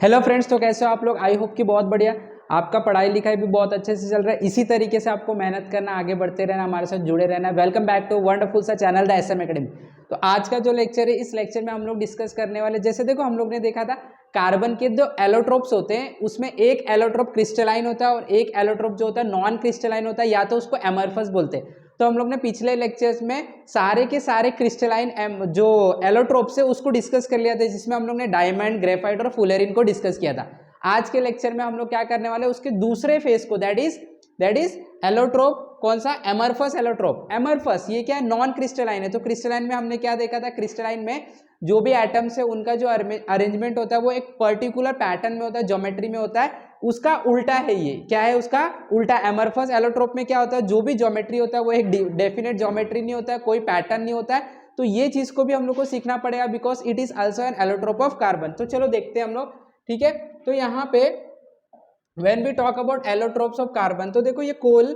Hello friends, तो कैसे हो आप लोग। आई होप कि बहुत बढ़िया। आपका पढ़ाई लिखाई भी बहुत अच्छे से चल रहा है। इसी तरीके से आपको मेहनत करना, आगे बढ़ते रहना, हमारे साथ जुड़े रहना। वेलकम बैक टू वंडरफुल सा चैनल द एसएम एकेडमी। तो आज का जो लेक्चर है, इस लेक्चर में हम लोग डिस्कस करने वाले, जैसे देखो हम लोग ने देखा था कार्बन के जो एलोट्रोप्स होते हैं उसमें एक एलोट्रोप क्रिस्टलाइन होता है और एक एलोट्रोप जो होता है नॉन क्रिस्टलाइन होता है, या तो उसको एमरफस बोलते हैं। तो हम लोग ने पिछले लेक्चर्स में सारे के सारे क्रिस्टलाइन जो एलोट्रोप्स है उसको डिस्कस कर लिया था, जिसमें हम लोग ने डायमंड, ग्रेफाइट और फुलेरिन को डिस्कस किया था। आज के लेक्चर में हम लोग क्या करने वाले, उसके दूसरे फेज को, दैट इज एलोट्रोप। कौन सा? Amorphous allotrope. एमरफस ये क्या है? नॉन क्रिस्टलाइन है। तो क्रिस्टलाइन में हमने क्या देखा था, क्रिस्टलाइन में जो भी एटम्स है उनका जो अरेंजमेंट होता है वो एक पर्टिकुलर पैटर्न में होता है, ज्योमेट्री में होता है। उसका उल्टा है, ये क्या है? उसका उल्टा। एमरफस एलोट्रोप में क्या होता है, जो भी ज्योमेट्री होता है वो एक डेफिनेट ज्योमेट्री नहीं होता है, कोई पैटर्न नहीं होता है। तो ये चीज को भी हम लोग को सीखना पड़ेगा, because it is also an allotrope of carbon. तो चलो देखते हैं हम लोग, ठीक है। तो यहाँ पे when we talk about allotropes of carbon, तो देखो ये कोल,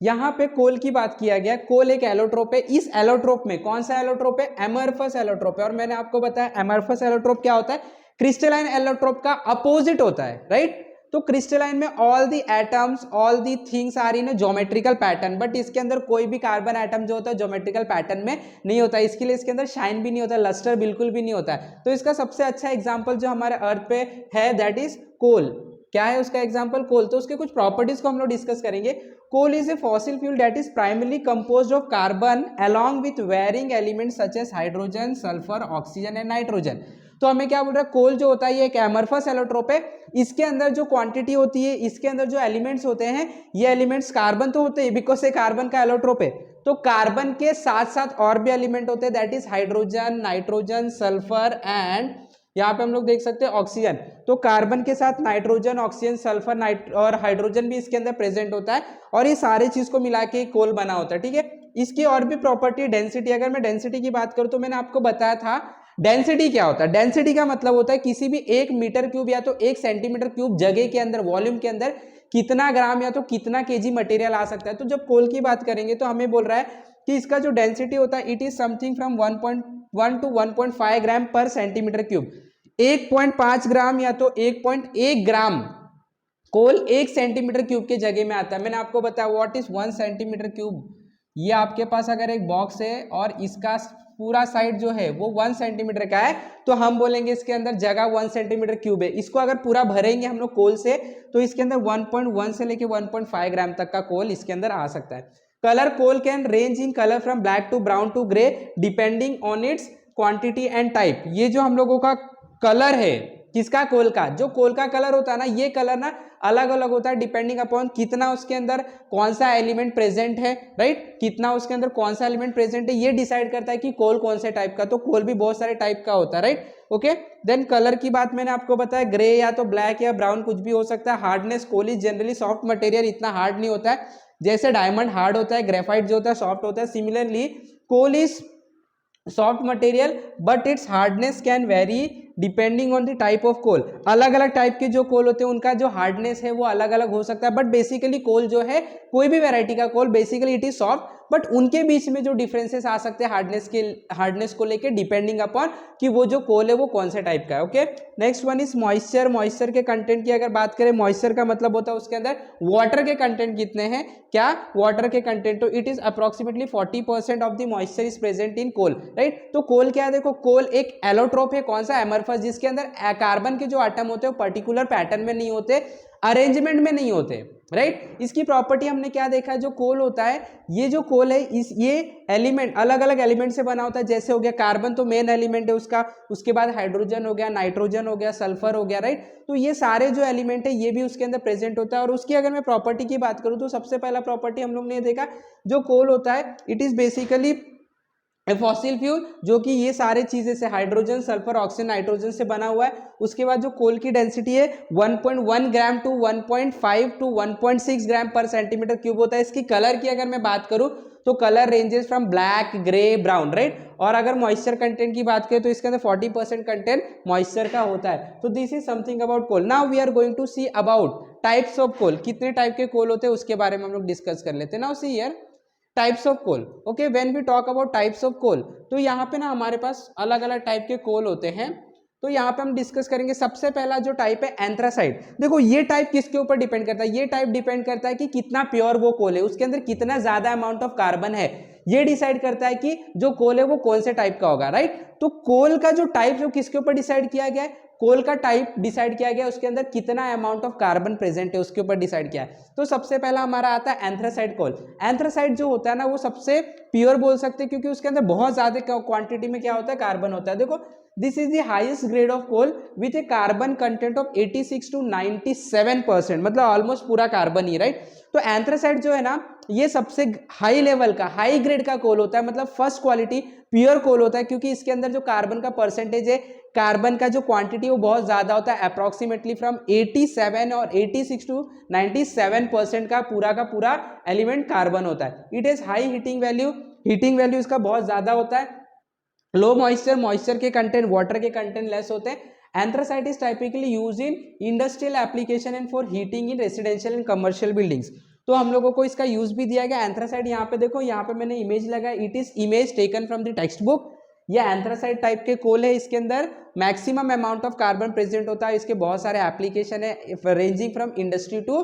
यहाँ पे कोल की बात किया गया। कोल एक एलोट्रोप है। इस एलोट्रोप में कौन सा एलोट्रोप है? एमरफस एलोट्रोप है। और मैंने आपको बताया एमरफस एलोट्रोप क्या होता है, क्रिस्टलाइन एलोट्रोप का अपोजिट होता है, राइट। तो क्रिस्टलाइन में all the atoms, all the things are in geometrical pattern, but इसके अंदर कोई भी कार्बन एटम जो होता है ज्योमेट्रिकल पैटर्न में नहीं होता है। इसके लिए इसके अंदर शाइन भी नहीं होता, लस्टर बिल्कुल भी नहीं होता है। तो इसका सबसे अच्छा एग्जाम्पल जो हमारे अर्थ पे है, दैट इज कोल। क्या है उसका एग्जाम्पल? कोल। तो उसके कुछ प्रॉपर्टीज को हम लोग डिस्कस करेंगे। Coal is a fossil fuel that is primarily composed of carbon along with varying elements such as hydrogen, sulphur, oxygen and nitrogen. तो हमें क्या बोल रहा है, कोल जो होता है ये एक एमरफस एलोट्रोप है। इसके अंदर जो क्वांटिटी होती है, इसके अंदर जो एलिमेंट्स होते हैं, ये एलिमेंट्स कार्बन तो होते हैं बिकॉज ये कार्बन का एलोट्रोप है। तो कार्बन के साथ साथ और भी एलिमेंट होते हैं, that is hydrogen, nitrogen, sulphur and यहाँ पे हम लोग देख सकते हैं ऑक्सीजन। तो कार्बन के साथ नाइट्रोजन, ऑक्सीजन, सल्फर और हाइड्रोजन भी इसके अंदर प्रेजेंट होता है, और ये सारे चीज को मिला के कोल बना होता है, ठीक है। इसकी और भी प्रॉपर्टी, डेंसिटी। अगर मैं डेंसिटी की बात करूं तो मैंने आपको बताया था डेंसिटी क्या होता है। डेंसिटी का मतलब होता है किसी भी 1 मीटर क्यूब या तो 1 सेंटीमीटर क्यूब जगह के अंदर, वॉल्यूम के अंदर कितना ग्राम या तो कितना केजी मटेरियल आ सकता है। तो जब कोल की बात करेंगे तो हमें बोल रहा है कि इसका जो डेंसिटी होता है, it is something from 1.1 to 1.5 gram per centimetre cube. 1.5 ग्राम या तो 1.1 ग्राम कोल 1 सेंटीमीटर क्यूब के जगह में आता है। मैंने आपको बताया व्हाट इज 1 सेंटीमीटर क्यूब। ये आपके पास अगर एक बॉक्स है और इसका पूरा साइड जो है वो 1 सेंटीमीटर का है, तो हम बोलेंगे इसके अंदर जगह 1 सेंटीमीटर क्यूब है। इसको अगर पूरा भरेंगे हम लोग कोल से, तो इसके अंदर 1.1 से लेके 1.5 ग्राम तक का कोल इसके अंदर आ सकता है। Colour, coal can range in colour from black to brown to grey depending on its quantity and type. ये जो हम लोगों का कलर है, किसका? कोल का। जो कोल का कलर होता है ना, ये कलर ना अलग अलग होता है डिपेंडिंग अपॉन कितना उसके अंदर कौन सा एलिमेंट प्रेजेंट है, राइट। कितना उसके अंदर कौन सा एलिमेंट प्रेजेंट है, ये डिसाइड करता है कि कोल कौन से टाइप का। तो कोल भी बहुत सारे टाइप का होता है, राइट। ओके, देन कलर की बात मैंने आपको बताया, ग्रे या तो ब्लैक या ब्राउन कुछ भी हो सकता है। Hardness, coal is generally soft material, इतना हार्ड नहीं होता है। जैसे डायमंड हार्ड होता है, ग्रेफाइट जो होता है सॉफ्ट होता है, similarly coal is soft material but its hardness can vary depending on the type of coal. अलग अलग टाइप के जो कोल होते हैं उनका जो हार्डनेस है वो अलग अलग हो सकता है, बट बेसिकली कोल जो है, कोई भी वैरायटी का coal, basically it is soft. But उनके बीच में जो डिफरेंसेस आ सकते हैं हार्डनेस को लेके, डिपेंडिंग अपॉन कि वो जो कोल है वो कौन से टाइप का है। Okay, next one is moisture. Moisture के कंटेंट की अगर बात करें, मॉइस्चर का मतलब होता है उसके अंदर वाटर के कंटेंट कितने हैं। क्या? वाटर के कंटेंट। तो it is approximately 40% of the moisture is present in coal, right. तो कोल क्या है? देखो कोल एक एलोट्रोप है। कौन सा? एमरफस, जिसके अंदर कार्बन के जो एटम होते हैं वो पर्टिकुलर पैटर्न में नहीं होते, अरेंजमेंट में नहीं होते, राइट। इसकी प्रॉपर्टी हमने क्या देखा है, जो कोल होता है, ये जो कोल है ये एलिमेंट अलग अलग एलिमेंट से बना होता है। जैसे हो गया कार्बन तो मेन एलिमेंट है उसका, उसके बाद हाइड्रोजन हो गया, नाइट्रोजन हो गया, सल्फर हो गया, राइट। तो ये सारे जो एलिमेंट है ये भी उसके अंदर प्रेजेंट होता है। और उसकी अगर मैं प्रॉपर्टी की बात करूं तो सबसे पहला प्रॉपर्टी हम लोग ने देखा, जो कोल होता है it is basically fossil fuel, जो कि ये सारे चीजें से हाइड्रोजन, सल्फर, ऑक्सीजन, नाइट्रोजन से बना हुआ है। उसके बाद जो कोल की डेंसिटी है 1.1 ग्राम to 1.5 to 1.6 gram per centimetre cube होता है। इसकी कलर की अगर मैं बात करूं तो colour ranges from black, grey, brown, right. और अगर मॉइस्चर कंटेंट की बात करें तो इसके अंदर 40% कंटेंट मॉइस्चर का होता है। तो this is something about coal. Now we are going to see about types of coal. कितने टाइप के कोल होते हैं उसके बारे में हम लोग डिस्कस कर लेते हैं। Now see here types of coal. Okay, when we talk about types of coal, तो यहाँ पे ना हमारे पास अलग अलग टाइप के कोल होते हैं। तो यहाँ पे हम डिस्कस करेंगे सबसे पहला जो टाइप है एंथ्रासाइट। देखो ये टाइप किसके ऊपर डिपेंड करता है, ये टाइप डिपेंड करता है कि कितना प्योर वो कोल है, उसके अंदर कितना ज्यादा अमाउंट ऑफ कार्बन है, ये डिसाइड करता है कि जो कोल है वो कौन से टाइप का होगा, राइट। तो कोल का जो टाइप जो किसके ऊपर डिसाइड किया गया है, कोल का टाइप डिसाइड किया गया, उसके अंदर कितना अमाउंट ऑफ कार्बन प्रेजेंट है उसके ऊपर डिसाइड किया है। तो सबसे पहला हमारा आता है एंथ्रासाइट कोल। एंथ्रासाइट जो होता है ना वो सबसे प्योर बोल सकते हैं क्योंकि उसके अंदर बहुत ज्यादा क्वांटिटी में क्या होता है, कार्बन होता है। देखो this is the highest grade of coal with a carbon content of 86 to 97%, मतलब ऑलमोस्ट पूरा कार्बन ही, राइट। तो एंथ्रासाइट जो है ना ये सबसे हाई लेवल का, हाई ग्रेड का कोल होता है, मतलब फर्स्ट क्वालिटी प्योर कोल होता है क्योंकि इसके अंदर जो कार्बन का परसेंटेज है, कार्बन का जो क्वांटिटी वो बहुत ज्यादा होता है, अप्रोक्सीमेटली फ्रॉम 87 और 86 to 97% का पूरा एलिमेंट कार्बन होता है। It is high heating value, heating value इसका बहुत ज्यादा होता है। लो मॉइस्चर, मॉइस्चर के कंटेंट, वाटर के कंटेंट लेस होते हैं। Anthracite is typically use in industrial application and for heating in residential and commercial buildings. तो हम लोगों को इसका यूज भी दिया गया एंथ्रासाइट। यहाँ पे देखो, यहाँ पे मैंने इमेज लगाया, it is image taken from the text book. ये एंथ्रासाइट टाइप के कोल है, इसके अंदर maximum amount of carbon present होता है, इसके बहुत सारे एप्लीकेशन है ranging from industry to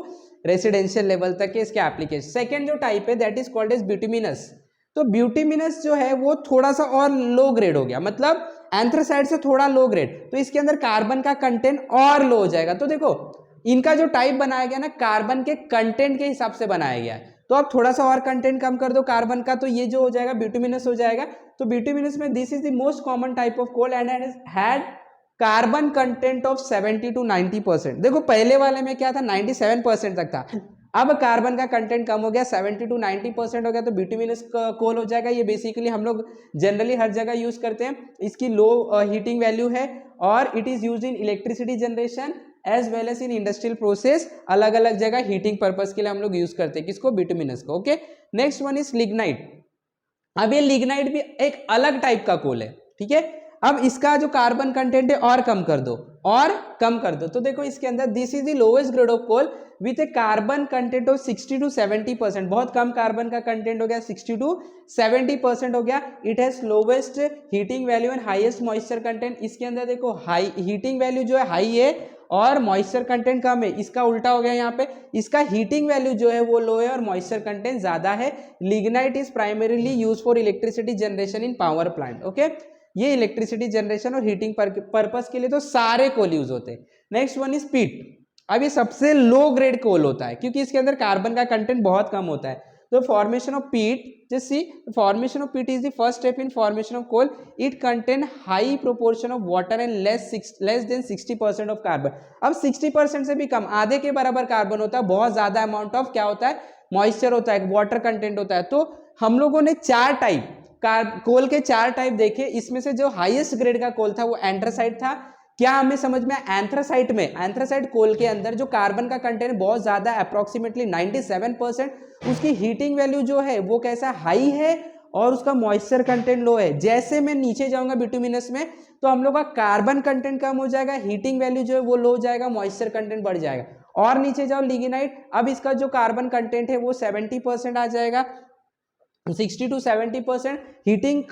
residential level तक के इसके एप्लीकेशन। सेकेंड जो टाइप है that is called as bituminous. तो ब्यूटिमिनस जो है वो थोड़ा सा और लो ग्रेड हो गया, मतलब एंथ्रासाइट से थोड़ा लो ग्रेड, तो इसके अंदर कार्बन का कंटेंट और लो हो जाएगा। तो देखो इनका जो टाइप बनाया गया ना कार्बन के कंटेंट के हिसाब से बनाया गया है, तो आप थोड़ा सा और कंटेंट कम कर दो कार्बन का तो ये जो हो जाएगा ब्यूटिमिनस हो जाएगा। तो ब्यूटिमिनस में this is the most common type of coal and had carbon content of 70 to 90%। देखो पहले वाले में क्या था, 97% तक था, अब कार्बन का कंटेंट कम हो गया, 70 to 90% हो गया, तो ब्यूटिमिनस कोल हो जाएगा। ये बेसिकली हम लोग जनरली हर जगह यूज करते हैं। इसकी लो हीटिंग वैल्यू है और it is use in electricity generation as well as in industrial process. अलग अलग जगह हीटिंग पर्पज के लिए हम लोग यूज करते हैं किसको, ब्यूटिमिनस को। Okay, next one is lignite. अब ये लिग्नाइट भी एक अलग टाइप का कोल है, ठीक है। अब इसका जो कार्बन कंटेंट है और कम कर दो, और कम कर दो, तो देखो इसके अंदर this is the lowest grade of coal with a carbon content of 60 to 70%। बहुत कम कार्बन का कंटेंट हो गया, 60 to 70% हो गया। It has lowest heating value and highest moisture content. इसके अंदर देखो हाई हीटिंग वैल्यू जो है हाई है और मॉइस्चर कंटेंट कम है, इसका उल्टा हो गया यहाँ पे। इसका हीटिंग वैल्यू जो है वो लो है और मॉइस्चर कंटेंट ज्यादा है। Lignite is primarily use for electricity generation in power plant. Okay, ये इलेक्ट्रिसिटी जनरेशन और हीटिंग पर्पस के लिए तो सारे कोल यूज होते हैं। नेक्स्ट वन इज पीट। अब ये सबसे लो ग्रेड कोल होता है क्योंकि इसके अंदर कार्बन का कंटेंट बहुत कम होता है। तो formation of peat, just see, formation of peat is the first step in formation of coal. It contain high proportion of water and less than 60% of carbon. अब 60% से भी कम, आधे के बराबर कार्बन होता है, बहुत ज्यादा अमाउंट ऑफ क्या होता है, मॉइस्चर होता है, वाटर कंटेंट होता है। तो हम लोगों ने चार टाइप कोल के चार टाइप देखे, इसमें से जो हाईएस्ट ग्रेड का कोल था वो एंथ्रासाइट था। क्या हमें समझ में, एंथ्रासाइट में, एंथ्रासाइट कोल के अंदर जो कार्बन का कंटेंट बहुत ज्यादा, अप्रोक्सीमेटली 97%, उसकी हीटिंग वैल्यू जो है वो कैसा, हाई है और उसका मॉइस्चर कंटेंट लो है। जैसे मैं नीचे जाऊंगा बिटुमिनस में तो हम लोग का कार्बन कंटेंट कम हो जाएगा, हीटिंग वैल्यू जो है वो लो हो जाएगा, मॉइस्चर कंटेंट बढ़ जाएगा। और नीचे जाओ लिग्नाइट, अब इसका जो कार्बन कंटेंट है वो 70% आ जाएगा, 60 to 70%। हीटिंग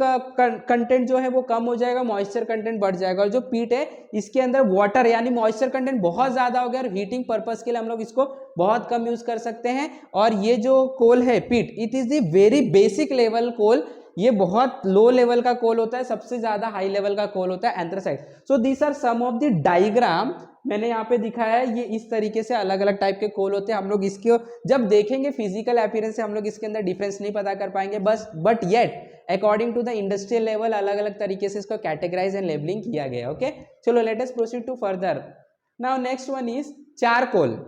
कंटेंट जो है वो कम हो जाएगा, मॉइस्चर कंटेंट बढ़ जाएगा। और जो पीट है इसके अंदर वाटर यानी मॉइस्चर कंटेंट बहुत ज्यादा हो गया और हीटिंग पर्पस के लिए हम लोग इसको बहुत कम यूज कर सकते हैं। और ये जो कोल है peat, it is the very basic level coal, ये बहुत लो लेवल का कोल होता है, सबसे ज्यादा हाई लेवल का कोल होता है anthracite. So these are some of the diagram मैंने यहाँ पे दिखाया है, ये इस तरीके से अलग अलग टाइप के कोल होते हैं। हम लोग इसको जब देखेंगे फिजिकल अपीयरेंस से हम लोग इसके अंदर डिफरेंस नहीं पता कर पाएंगे, बस but yet according to the industrial level अलग अलग तरीके से इसको कैटेगराइज एंड लेबलिंग किया गया। ओके, चलो let us proceed to further. Now next one is charcoal.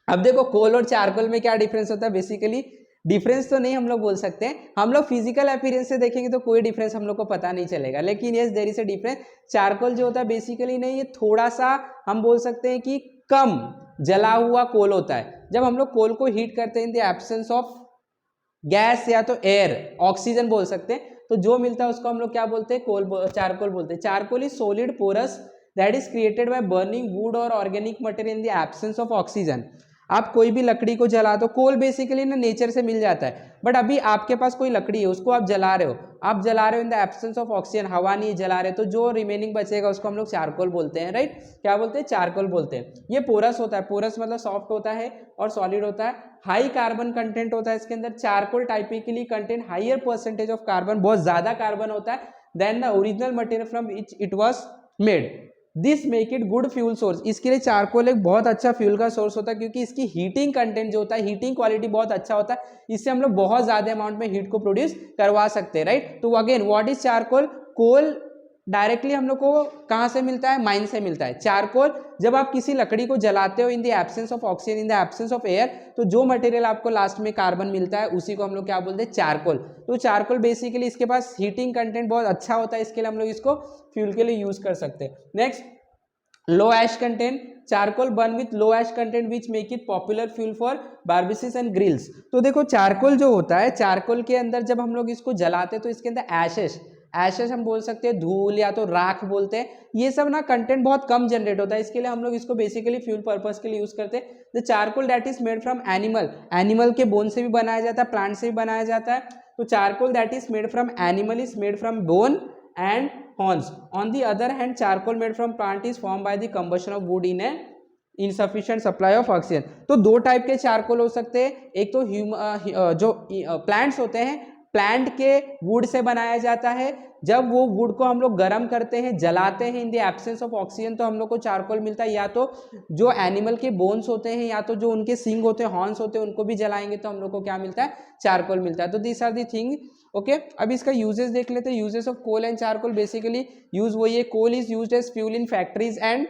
अब देखो कोल और चारकोल में क्या डिफरेंस होता है, बेसिकली डिफरेंस तो नहीं हम लोग बोल सकते हैं, हम लोग फिजिकल अपीयरेंस से देखेंगे तो कोई डिफरेंस हम लोग को पता नहीं चलेगा, लेकिन yes there is a difference. Charcoal जो होता है बेसिकली नहीं, ये थोड़ा सा हम बोल सकते हैं कि कम जला हुआ कोल होता है। जब हम लोग कोल को हीट करते हैं इन द एब्सेंस ऑफ गैस या तो एयर, ऑक्सीजन बोल सकते हैं, तो जो मिलता है उसको हम लोग क्या बोलते हैं, चारकोल बोलते हैं। Charcoal is solid porous that is created by burning wood और organic material in the absence of oxygen. आप कोई भी लकड़ी को जला दो, कोल बेसिकली ना नेचर से मिल जाता है, बट अभी आपके पास कोई लकड़ी है, उसको आप जला रहे हो इन द एब्सेंस ऑफ ऑक्सीजन, हवा नहीं जला रहे, तो जो रिमेनिंग बचेगा उसको हम लोग चारकोल बोलते हैं, राइट। क्या बोलते हैं? चारकोल बोलते हैं। ये पोरस होता है, पोरस मतलब सॉफ्ट होता है और सॉलिड होता है, हाई कार्बन कंटेंट होता है इसके अंदर। Charcoal typically contain higher percentage of carbon, बहुत ज्यादा कार्बन होता है then the original material from which it was made. This make it good fuel source. इसके लिए चारकोल एक बहुत अच्छा फ्यूल का सोर्स होता है, क्योंकि इसकी हीटिंग कंटेंट जो होता है, हीटिंग क्वालिटी बहुत अच्छा होता है, इससे हम लोग बहुत ज्यादा अमाउंट में हीट को प्रोड्यूस करवा सकते हैं, राइट। तो again what is charcoal? Coal directly हम लोग को कहाँ से मिलता है? माइन से मिलता है। चारकोल जब आप किसी लकड़ी को जलाते हो इन the absence of oxygen, in the absence of air, तो जो मटेरियल आपको लास्ट में कार्बन मिलता है उसी को हम लोग क्या बोलते हैं? चारकोल। तो चारकोल बेसिकली इसके पास हीटिंग कंटेंट बहुत अच्छा होता है, इसके लिए हम लोग इसको फ्यूल के लिए यूज कर सकते हैं। Next, low ash content. Charcoal burn with low ash content which make it popular fuel for barbecues and grills. तो देखो चारकोल जो होता है, चारकोल के अंदर जब हम लोग इसको जलाते हैं तो इसके अंदर एशेस, एशेस हम बोल सकते हैं, धूल या तो राख बोलते हैं, ये सब ना कंटेंट बहुत कम जनरेट होता है, इसके लिए हम लोग इसको बेसिकली फ्यूल पर्पस के लिए यूज करते हैं। The charcoal that is made from animal, animal के बोन से भी बनाया जाता है, प्लांट से भी बनाया जाता है। तो charcoal that is made from animal is made from bone and horns. On the other hand, charcoal made from plant is formed by the combustion of wood in a insufficient supply of oxygen. तो दो type के charcoal हो सकते हैं, एक तो जो plants होते हैं, प्लांट के वुड से बनाया जाता है, जब वो वुड को हम लोग गर्म करते हैं, जलाते हैं इन द एब्सेंस ऑफ ऑक्सीजन, तो हम लोग को चारकोल मिलता है। या तो जो एनिमल के बोन्स होते हैं या तो जो उनके सींग होते हैं, हॉर्न्स होते हैं, उनको भी जलाएंगे तो हम लोग को क्या मिलता है? चारकोल मिलता है। तो this are the thing, okay. अब इसका यूजेस देख लेते हैं। Uses of coal and charcoal, basically use वही है, coal is used as fuel in factories and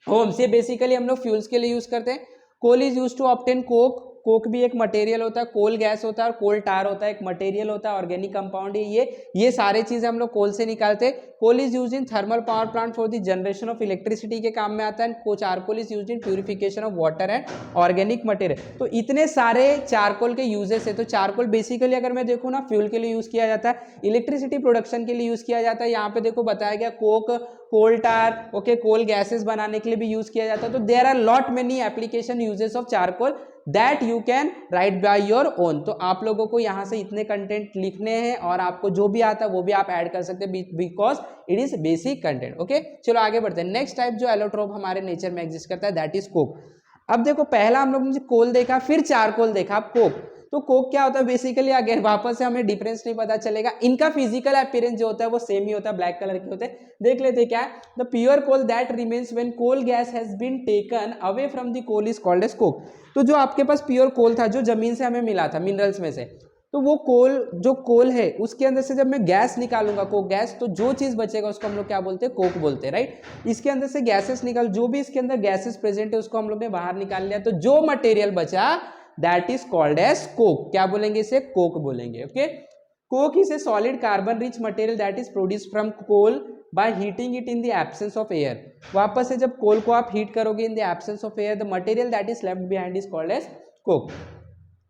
homes, ये बेसिकली हम लोग फ्यूल्स के लिए यूज करते हैं। Coal is use to obtain coke, coke भी एक मटेरियल होता है, कोल गैस होता है और कोल टार होता है, एक मटेरियल होता है, ऑर्गेनिक कंपाउंड है ये सारे चीजें हम लोग कोल से निकालते हैं। Coal is use in thermal power plant for the generation of electricity के काम में आता है। Charcoal is use in purification of water and organic material. तो इतने सारे चारकोल के यूजेस है। तो चारकोल बेसिकली अगर मैं देखूँ ना, फ्यूल के लिए यूज किया जाता है, इलेक्ट्रिसिटी प्रोडक्शन के लिए यूज किया जाता है। यहाँ पे देखो बताया गया coke, coal tar, okay, coal gases बनाने के लिए भी यूज किया जाता है। तो there are lot many application uses of charcoal that you can write by your own. तो आप लोगों को यहाँ से इतने कंटेंट लिखने हैं और आपको जो भी आता है वो भी आप ऐड कर सकते हैं, because it is basic content, okay. चलो आगे बढ़ते हैं। नेक्स्ट टाइप जो एलोट्रोप हमारे नेचर में एग्जिस्ट करता है, दैट इज कोक। अब देखो पहला हम लोग ने कोल देखा, फिर चारकोल देखा, अब कोक। तो कोक क्या होता है बेसिकली? अगेन वापस से हमें डिफरेंस नहीं पता चलेगा, इनका फिजिकल अपीयरेंस जो होता है वो सेम ही होता है, ब्लैक कलर के होते हैं। देख लेते क्या है। The pure coal that remains when coal gas has been taken away from the coal is called as coke. तो जो आपके पास प्योर कोल था, जो जमीन से हमें मिला था, मिनरल्स में से, तो वो जो कोल है उसके अंदर से जब मैं गैस निकालूंगा, कोक गैस, तो जो चीज बचेगा उसको हम लोग क्या बोलते हैं? कोक बोलते हैं, राइट। इसके अंदर से गैसेस निकाल, जो भी इसके अंदर गैसेस प्रेजेंट है उसको हम लोग ने बाहर निकाल लिया, तो जो मटेरियल बचा that is called as coke. क्या बोलेंगे इसे? कोक बोलेंगे, okay. Coke is a solid carbon rich material that is produce from coal by heating it in the absence of air. वापस से जब कोल को आप हीट करोगे in the absence of air, the material that is left behind is called as coke.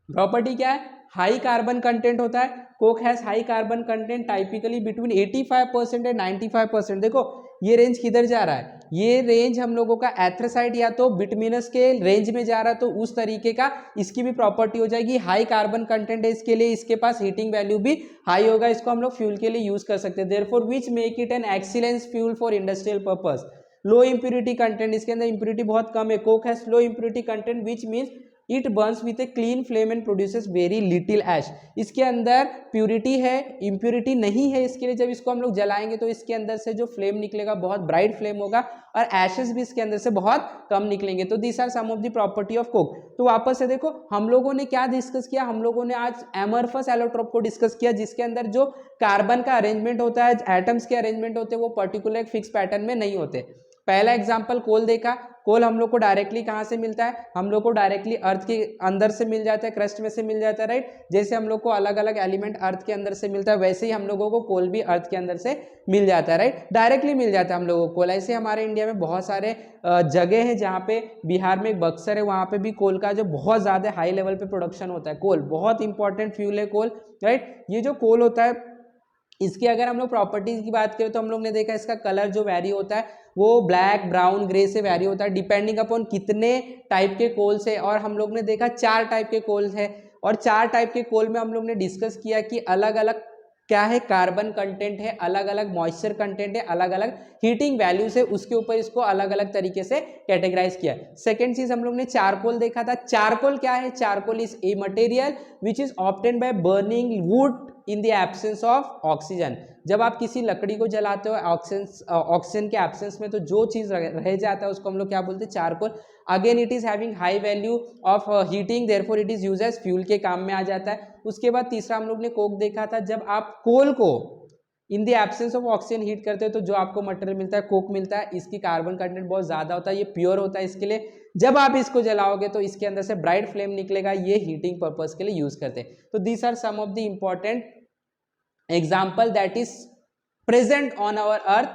Property क्या है? High carbon content होता है। Coke has high carbon content typically between 85% and 95%। देखो ये रेंज किधर जा रहा है? ये रेंज हम लोगों का एथ्रासाइट या तो बिटमिनस के रेंज में जा रहा है, तो उस तरीके का इसकी भी प्रॉपर्टी हो जाएगी। हाई कार्बन कंटेंट है इसके लिए, इसके पास हीटिंग वैल्यू भी हाई होगा, इसको हम लोग फ्यूल के लिए यूज कर सकते हैं। Therefore which make it an excellence fuel for industrial purpose. Low impurity content, इसके अंदर इंप्योरिटी बहुत कम है। Coke has low impurity content which means it burns with a clean flame and produces very little ash. इसके अंदर purity है, impurity नहीं है, इसके लिए जब इसको हम लोग जलाएंगे तो इसके अंदर से जो फ्लेम निकलेगा बहुत ब्राइट फ्लेम होगा और एशेस भी इसके अंदर से बहुत कम निकलेंगे। तो this are some of the property of coke. तो वापस से देखो हम लोगों ने क्या डिस्कस किया? हम लोगों ने आज एमरफस एलोट्रोप को डिस्कस किया, जिसके अंदर जो कार्बन का अरेंजमेंट होता है, एटम्स के अरेंजमेंट होते हैं, वो पर्टिकुलर एक फिक्स पैटर्न में नहीं होते। पहला एग्जाम्पल कोल देखा। कोल हम लोग को डायरेक्टली कहाँ से मिलता है? हम लोग को डायरेक्टली अर्थ के अंदर से मिल जाता है, क्रस्ट में से मिल जाता है, राइट। जैसे हम लोग को अलग अलग एलिमेंट अर्थ के अंदर से मिलता है, वैसे ही हम लोगों को कोल भी अर्थ के अंदर से मिल जाता है, राइट। डायरेक्टली मिल जाता है हम लोगों को कोल। ऐसे हमारे इंडिया में बहुत सारे जगह है जहाँ पे, बिहार में एक बक्सर है, वहाँ पे भी कोल का जो बहुत ज़्यादा हाई लेवल पे प्रोडक्शन होता है। कोल बहुत इंपॉर्टेंट फ्यूल है कोल, राइट। ये जो कोल होता है इसकी अगर हम लोग प्रॉपर्टीज की बात करें तो हम लोग ने देखा इसका कलर जो वेरी होता है वो ब्लैक, ब्राउन, ग्रे से वेरी होता है डिपेंडिंग अपॉन कितने टाइप के कोल्स है। और हम लोग ने देखा 4 टाइप के कोल्स है, और 4 टाइप के कोल में हम लोग ने डिस्कस किया कि अलग अलग क्या है, कार्बन कंटेंट है, अलग अलग मॉइस्चर कंटेंट है, अलग अलग हीटिंग वैल्यूज है, उसके ऊपर इसको अलग अलग तरीके से कैटेगराइज किया। सेकेंड चीज हम लोग ने चारकोल देखा था। चारकोल क्या है? Charcoal is a material which is obtained by burning would in the absence of oxygen. जब आप किसी लकड़ी को जलाते हो ऑक्सीजन के एब्सेंस में, तो जो चीज रह जाता है उसको हम लोग क्या बोलते हैं? Charcoal. Again it is having high value of heating, therefore it is used as fuel के काम में आ जाता है। उसके बाद तीसरा हम लोग ने कोक देखा था। जब आप कोल को इन the absence of oxygen heat करते हो तो जो आपको मटेरियल मिलता है कोक मिलता है। इसकी कार्बन कंटेंट बहुत ज्यादा होता है, ये प्योर होता है, इसके लिए जब आप इसको जलाओगे तो इसके अंदर से ब्राइट फ्लेम निकलेगा, ये हीटिंग पर्पज के लिए यूज करते हैं। तो these are some of the important example that is present on our earth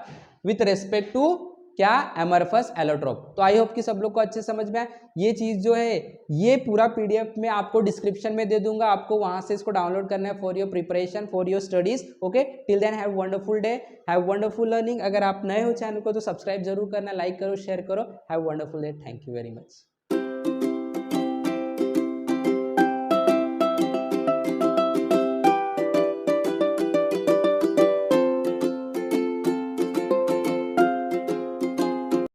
with respect to क्या? Amorphous allotrope. तो आई होप कि सब लोग को अच्छे समझ में आए। ये चीज जो है ये पूरा पीडीएफ में आपको डिस्क्रिप्शन में दे दूंगा, आपको वहां से इसको डाउनलोड करना है for your preparation, for your studies. Okay, till then have wonderful day, have wonderful learning. अगर आप नए हो चैनल को तो सब्सक्राइब जरूर करना, लाइक करो, शेयर करो। Have wonderful day, thank you very much.